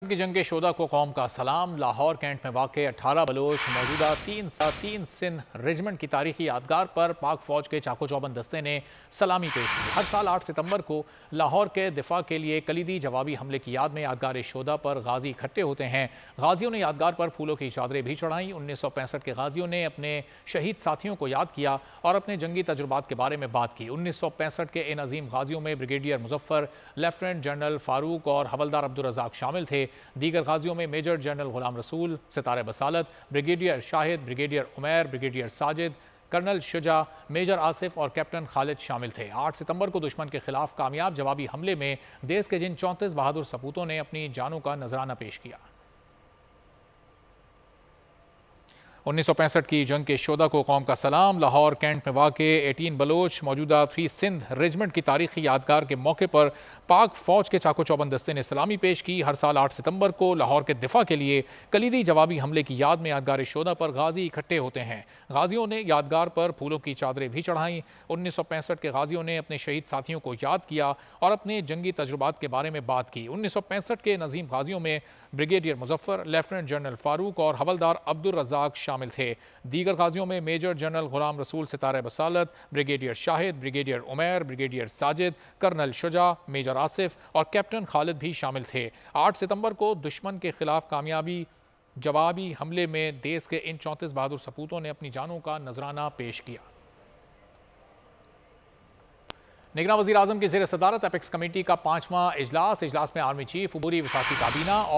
की जंग के शोधा को कौम का सलाम। लाहौर कैंट में वाक़ 18 बलोच मौजूदा तीन सिंध रेजिमेंट की तारीखी यादगार पर पाक फौज के चाको चौबंद दस्ते ने सलामी पेश की। हर साल 8 सितंबर को लाहौर के दिफा के लिए कलीदी जवाबी हमले की याद में यादगार शोधा पर गाजी इकट्ठे होते हैं। गाजियों ने यादगार पर फूलों की चादरें भी चढ़ाई। 1965 के गाजियों ने अपने शहीद साथियों को याद किया और अपने जंगी तजुर्बात के बारे में बात की। 1965 के इन अजीम गाजियों में brigadier Muzaffar, lieutenant general Farooq और हवलदार अब्दुल रज़ाक शामिल थे। दीगर गाजियों में मेजर जनरल गुलाम रसूल, सितारे बसालत, brigadier Shahid, brigadier Umair, brigadier Sajid, colonel Shuja, major Asif और कैप्टन खालिद शामिल थे। 8 सितंबर को दुश्मन के खिलाफ कामयाब जवाबी हमले में देश के जिन 34 बहादुर सपूतों ने अपनी जानों का नजराना पेश किया। 1965 की जंग के शोधा को कौम का सलाम। लाहौर कैंट में वाक़ 18 बलोच मौजूदा 3 सिंध रेजिमेंट की तारीखी यादगार के मौके पर पाक फौज के चाको चौबंद दस्ते ने सलामी पेश की। हर साल 8 सितंबर को लाहौर के दिफा के लिए कलीदी जवाबी हमले की याद में यादगार शोधा पर गाजी इकट्ठे होते हैं। गाजियों ने यादगार पर फूलों की चादरें भी चढ़ाईं। 1965 के गाजियों ने अपने शहीद साथियों को याद किया और अपने जंगी तजुर्बात के बारे में बात की। 1965 के नजीम गाजियों में brigadier Muzaffar, lieutenant general Farooq और हवलदार अब्दुल रज़ाक शामिल थे। दीगर गाजियों में मेजर जनरल गुलाम रसूल, सितारे बसालत, brigadier Shahid, brigadier Umair, brigadier Sajid, colonel Shuja, major Asif और कैप्टन खालिद भी शामिल थे। 8 सितंबर को दुश्मन के खिलाफ कामयाबी जवाबी हमले में देश के इन 34 बहादुर सपूतों ने अपनी जानों का नजराना पेश किया। निगरान वज़ीर आज़म की ज़ेर सदारत एपेक्स कमेटी का 5वां इजलास में आर्मी चीफ, अबूरी वफाकी काबीना और